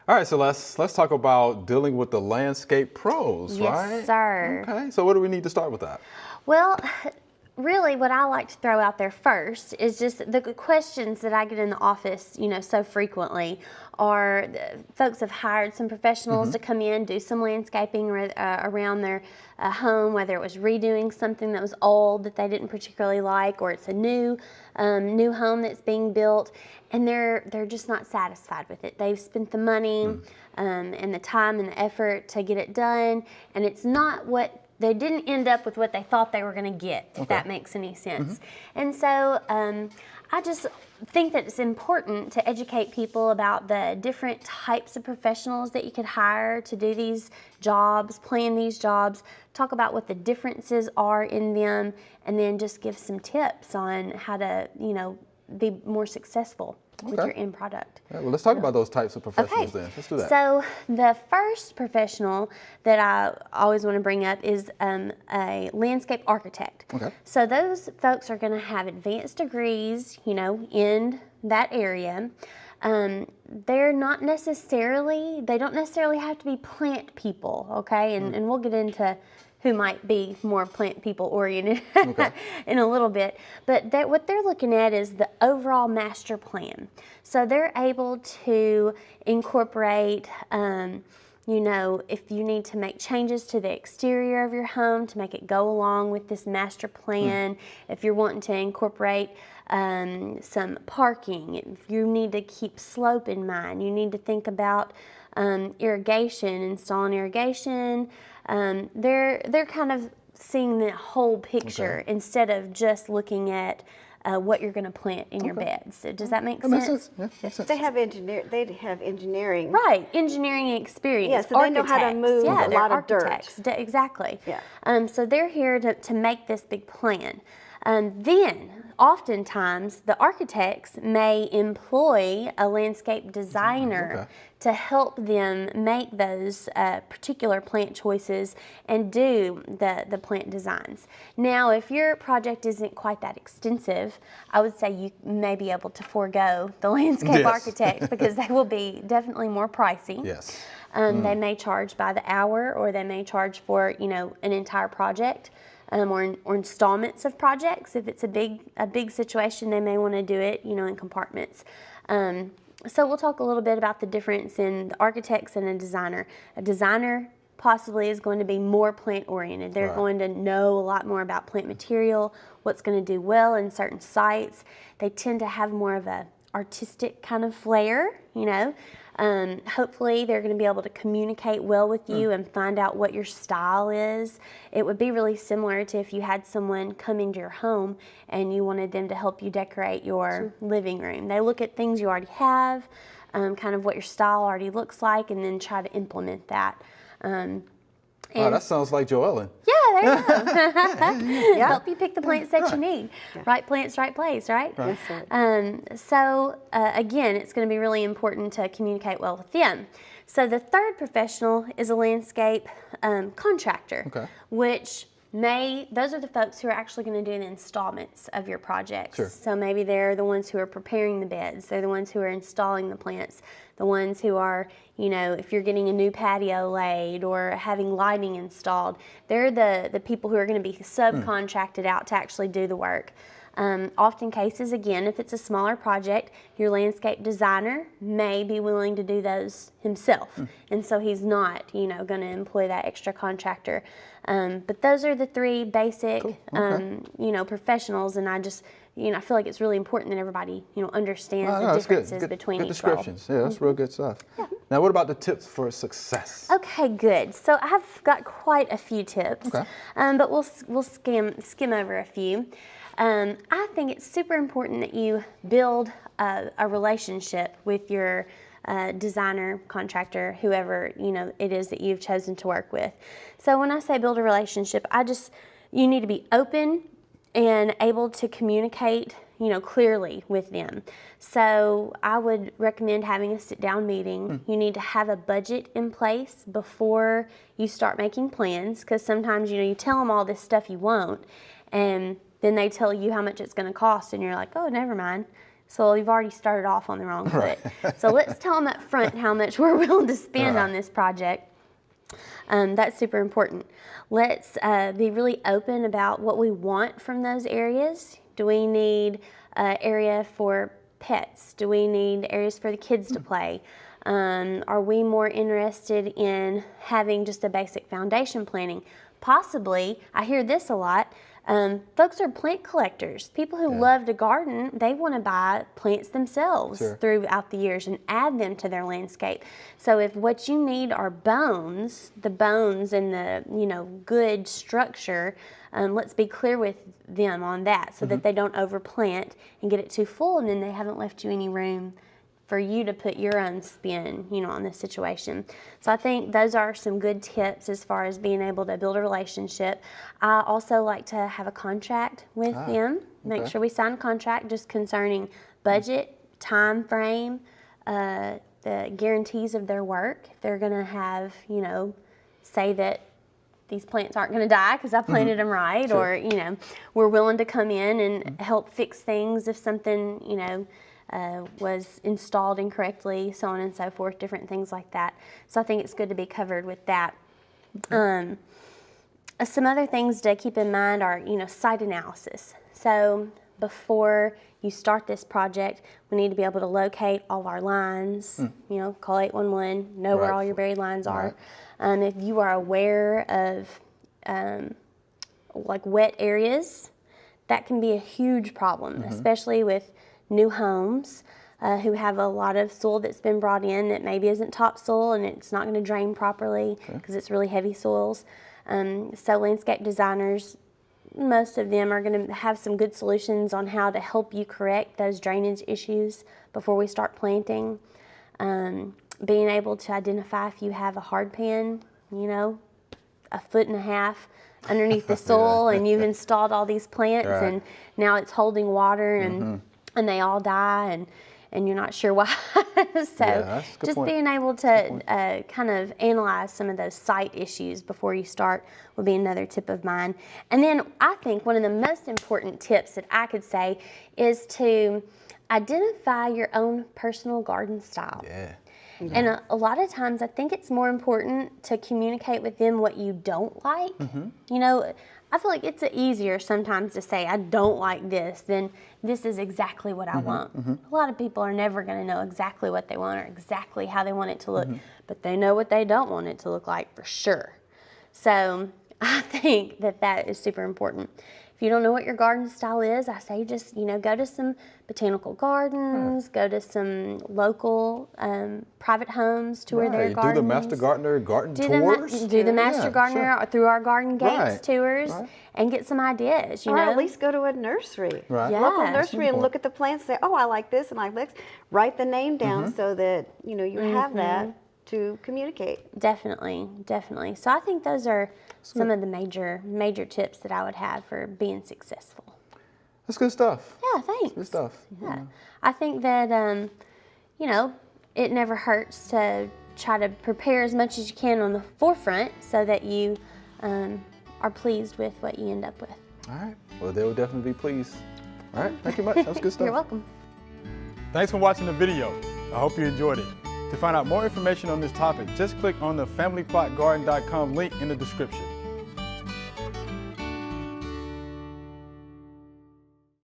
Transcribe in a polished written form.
All right, so let's talk about dealing with the landscape pros, right? Yes, sir. Okay, so what do we need to start with that? Well, really what I like to throw out there first is just the questions that I get in the office, so frequently are folks have hired some professionals to come in, do some landscaping around their home, whether it was redoing something that was old that they didn't particularly like, or it's a new home that's being built, and they're just not satisfied with it. They've spent the money and the time and the effort to get it done, and it's not what they didn't end up with what they thought they were going to get, if that makes any sense. And so I just think that it's important to educate people about the different types of professionals that you could hire to do these jobs, plan these jobs, talk about what the differences are in them, and then just give some tips on how to, be more successful with your end product. Yeah, well, let's talk about those types of professionals then. Let's do that. So the first professional that I always want to bring up is a landscape architect. Okay. So those folks are going to have advanced degrees, in that area. They don't necessarily have to be plant people, okay? And we'll get into who might be more plant people oriented in a little bit. But what they're looking at is the overall master plan. So they're able to incorporate, if you need to make changes to the exterior of your home to make it go along with this master plan, if you're wanting to incorporate some parking, if you need to keep slope in mind, you need to think about irrigation, installing irrigation. They're kind of seeing the whole picture instead of just looking at what you're going to plant in your beds. Does that make sense? Makes sense. Yeah, makes sense. They have engineering. Right, engineering experience. Yeah, so they know how to move a lot of architects. dirt. Exactly. Yeah. So they're here to make this big plan. Then, oftentimes, the architects may employ a landscape designer to help them make those particular plant choices and do the plant designs. Now, if your project isn't quite that extensive, I would say you may be able to forego the landscape architect because they will be definitely more pricey. Yes. They may charge by the hour, or they may charge for an entire project. Or installments of projects. If it's a big situation, they may want to do it, in compartments. So we'll talk a little bit about the difference in the architects and a designer. A designer possibly is going to be more plant oriented. They're going to know a lot more about plant material, what's going to do well in certain sites. They tend to have more of a artistic kind of flair, hopefully they're going to be able to communicate well with you and find out what your style is. It would be really similar to if you had someone come into your home and you wanted them to help you decorate your living room. They look at things you already have, kind of what your style already looks like, and then try to implement that. Wow, that sounds like Joellen. Yeah, there you go. Help you pick the plants that you need. Right plants, right place, right? So again, it's going to be really important to communicate well with them. So the third professional is a landscape contractor, which those are the folks who are actually going to do the installments of your projects. So maybe they're the ones who are preparing the beds. They're the ones who are installing the plants. The ones who are, if you're getting a new patio laid or having lighting installed, they're the people who are going to be subcontracted out to actually do the work. Often cases, again, if it's a smaller project, your landscape designer may be willing to do those himself. And so he's not, going to employ that extra contractor. But those are the three basic, professionals. And I just, I feel like it's really important that everybody, understands the differences between each role. Descriptions. Yeah, that's real good stuff. Now, what about the tips for success? Okay, good. So I've got quite a few tips, but we'll skim over a few. I think it's super important that you build a relationship with your designer, contractor, whoever it is that you've chosen to work with. So when I say build a relationship, you need to be open and able to communicate, clearly with them. So I would recommend having a sit-down meeting. You need to have a budget in place before you start making plans, because sometimes, you tell them all this stuff you want, and then they tell you how much it's going to cost, and you're like, oh, never mind. So you've already started off on the wrong foot. So let's tell them up front how much we're willing to spend on this project. That's super important. Let's be really open about what we want from those areas. Do we need an area for pets? Do we need areas for the kids to play? Are we more interested in having just a basic foundation planting? Possibly, I hear this a lot, folks are plant collectors. People who love to garden, they want to buy plants themselves throughout the years and add them to their landscape. So if what you need are bones, the bones and the, you know, good structure, let's be clear with them on that so that they don't overplant and get it too full, and then they haven't left you any room for you to put your own spin, you know, on this situation. So I think those are some good tips as far as being able to build a relationship. I also like to have a contract with them. Make sure we sign a contract just concerning budget, time frame, the guarantees of their work. If they're gonna have, you know, say that these plants aren't going to die because I planted them right, or, you know, we're willing to come in and help fix things if something, you know, was installed incorrectly, so on and so forth, different things like that. So I think it's good to be covered with that. Some other things to keep in mind are, you know, site analysis. So before you start this project, we need to be able to locate all of our lines, you know, call 811, know where all your buried lines are. If you are aware of like wet areas, that can be a huge problem, especially with new homes who have a lot of soil that's been brought in that maybe isn't topsoil and it's not going to drain properly because it's really heavy soils. So landscape designers, most of them are going to have some good solutions on how to help you correct those drainage issues before we start planting. Being able to identify if you have a hard pan, you know, 1.5 feet underneath the soil and you've installed all these plants and now it's holding water and they all die and you're not sure why. So just being able to kind of analyze some of those site issues before you start would be another tip of mine. And then I think one of the most important tips that I could say is to identify your own personal garden style. And a lot of times I think it's more important to communicate with them what you don't like. You know, I feel like it's easier sometimes to say I don't like this than this is exactly what I want. A lot of people are never going to know exactly what they want or exactly how they want it to look, but they know what they don't want it to look like for sure. So I think that that is super important. If you don't know what your garden style is, I say just, you know, go to some botanical gardens, go to some local private homes, tour their gardens. Do the Master Gardener garden tours. Do the Master Gardener through our Garden Gates tours and get some ideas, you know. Or at least go to a nursery. Local nursery and look at the plants, say, oh, I like this and I like this. Write the name down so that, you know, you have that to communicate. Definitely. So I think those are some of the major tips that I would have for being successful. That's good stuff. Yeah, thanks. Good stuff. Yeah. I think that, you know, it never hurts to try to prepare as much as you can on the forefront so that you are pleased with what you end up with. All right. Well, they will definitely be pleased. All right. Thank you much. That was good stuff. You're welcome. Thanks for watching the video. I hope you enjoyed it. To find out more information on this topic, just click on the familyplotgarden.com link in the description.